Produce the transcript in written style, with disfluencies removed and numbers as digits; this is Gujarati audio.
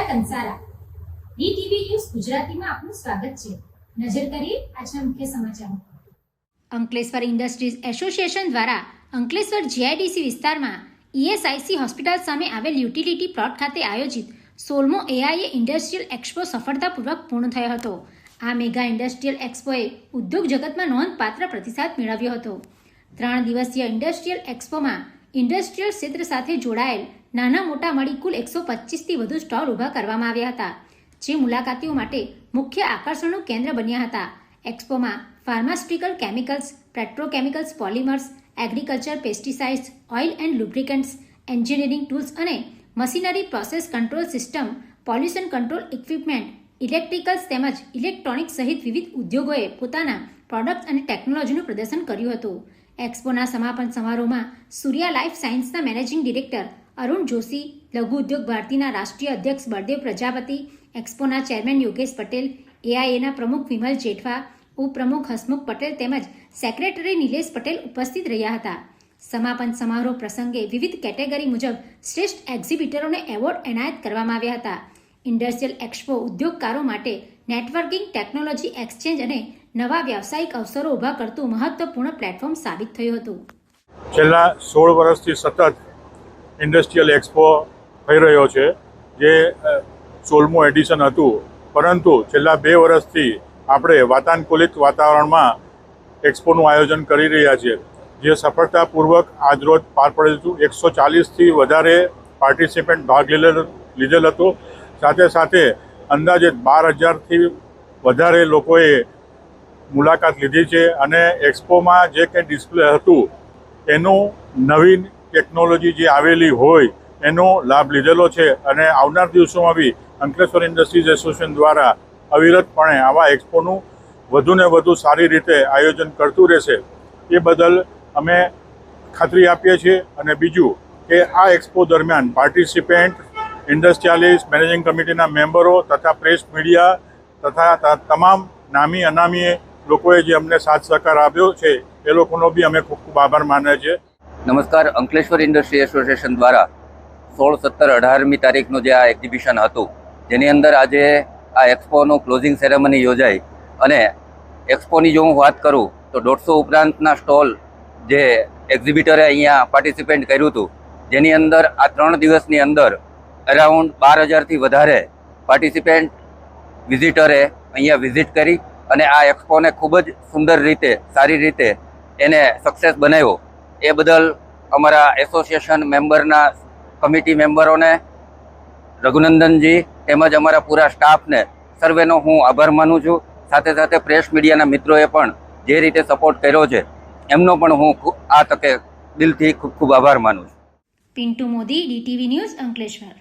કંસારા ડીટીવી ન્યૂઝ ગુજરાતીમાં આપનું સ્વાગત છે. નજર કરીએ આજના મુખ્ય સમાચારો. અંકલેશ્વર ઇન્ડસ્ટ્રીઝ એસોસિએશન દ્વારા અંકલેશ્વર જીઆઈડીસી વિસ્તારમાં ઈએસઆઈસી હોસ્પિટલ સામે આવેલ યુટિલિટી પ્લોટ ખાતે આયોજિત 16મો એઆઈએ ઇન્ડસ્ટ્રીયલ એક્સપો સફળતાપૂર્વક પૂર્ણ થયો હતો. આ મેગા ઇન્ડસ્ટ્રીયલ એક્સપોએ ઉદ્યોગ જગતમાં નોંધપાત્ર પ્રતિસાદ મેળવ્યો હતો. 3 દિવસીય ઇન્ડસ્ટ્રીયલ એક્સપોમાં ઇન્ડસ્ટ્રીયલ ક્ષેત્ર સાથે જોડાયેલ નાના મોટા મળી કુલ 125થી વધુ સ્ટોલ ઊભા કરવામાં આવ્યા હતા, જે મુલાકાતીઓ માટે મુખ્ય આકર્ષણનું કેન્દ્ર બન્યા હતા. એક્સપોમાં pharmaceutical chemicals, petrochemicals, polymers, agriculture, pesticides, oil and lubricants, engineering tools અને machinery, process control system, pollution control equipment, electricals તેમજ ઇલેક્ટ્રોનિક્સ સહિત વિવિધ ઉદ્યોગોએ પોતાના પ્રોડક્ટ્સ અને ટેકનોલોજીનું પ્રદર્શન કર્યું હતું. એક્સપોના સમાપન સમારોહમાં સૂર્યા લાઈફ સાયન્સના મેનેજિંગ ડિરેક્ટર અરુણ જોશી, લઘુ ઉદ્યોગ ભારતીના રાષ્ટ્રીય અધ્યક્ષ બળદેવ પ્રજાપતિ, એક્સપોના ચેરમેન યોગેશ પટેલ, એઆઈએના પ્રમુખ વિમલ જેઠવા, ઉપપ્રમુખ હસમુખ પટેલ તેમજ સેક્રેટરી નિલેશ પટેલ ઉપસ્થિત રહ્યા હતા. સમાપન સમારોહ પ્રસંગે વિવિધ કેટેગરી મુજબ શ્રેષ્ઠ એક્ઝિબિટરોને એવોર્ડ એનાયત કરવામાં આવ્યા હતા. ઇન્ડસ્ટ્રીયલ એક્સપો ઉદ્યોગકારો માટે નેટવર્કિંગ, ટેકનોલોજી એક્સચેન્જ અને નવા વ્યવસાયિક અવસરો ઊભા કરતું મહત્વપૂર્ણ પ્લેટફોર્મ સાબિત થયું હતું. છેલ્લા 16 વર્ષથી સતત ઇન્ડસ્ટ્રીયલ એક્સપો થઈ રહ્યો છે, જે 16મું એડિશન હતું. પરંતુ છેલ્લા 2 વર્ષથી આપણે વાતાનુકૂલિત વાતાવરણમાં એક્સપોનું આયોજન કરી રહ્યા છીએ, જે સફળતાપૂર્વક આજરોજ પાર પડેલ હતું. 140થી વધારે પાર્ટિસિપન્ટ ભાગ લીધેલ હતો. સાથે સાથે અંદાજે 12,000થી વધારે લોકોએ મુલાકાત લીધી છે અને એક્સપોમાં જે કંઈ ડિસ્પ્લે હતું એનું નવીન ટેકનોલોજી જે આવેલી હોય એનો લાભ લીધેલો છે. અને આવનાર દિવસોમાં બી અંકલેશ્વર ઇન્ડસ્ટ્રીઝ એસોસિએશન દ્વારા અવિરતપણે આવા એક્સપોનું વધુને વધુ સારી રીતે આયોજન કરતું રહેશે, એ બદલ અમે ખાતરી આપીએ છીએ. અને બીજું કે આ એક્સપો દરમિયાન પાર્ટિસિપન્ટ, ઇન્ડસ્ટ્રીયાલિસ્ટ, મેનેજિંગ કમિટીના મેમ્બરો તથા પ્રેસ મીડિયા તથા તમામ નામી અનામી લોકોએ જે અમને સાથ સહકાર આપ્યો છે એ લોકોનો બી અમે ખૂબ ખૂબ આભાર માનીએ છીએ. નમસ્કાર. અંકલેશ્વર ઇન્ડસ્ટ્રી એસોસિએશન દ્વારા 16, 17, 18મી તારીખનું જે આ એક્ઝિબિશન હતું, જેની અંદર આજે આ એક્સપોનું ક્લોઝિંગ સેરેમની યોજાઈ. અને એક્સપોની જો હું વાત કરું તો 150 ઉપરાંતના સ્ટોલ જે એક્ઝિબિટરે અહીંયા પાર્ટિસિપેટ કર્યું હતું, જેની અંદર આ 3 દિવસની અંદર અરાઉન્ડ 12,000થી વધારે પાર્ટિસિપેન્ટ વિઝિટરે અહીંયા વિઝિટ કરી અને આ એક્સપોને ખૂબ જ સુંદર રીતે, સારી રીતે એને સક્સેસ બનાવ્યો. એ બદલ અમારા એસોસિએશન મેમ્બરના કમિટી મેમ્બરોને, રઘુનંદનજી તેમજ અમારા પૂરા સ્ટાફને સર્વેનો હું આભાર માનું છું. સાથે સાથે પ્રેસ મીડિયાના મિત્રોએ પણ જે રીતે સપોર્ટ કર્યો છે એમનો પણ હું આ તકે દિલથી ખૂબ ખૂબ આભાર માનું છું. Pintu Modi, DTV news, Ankleshwar.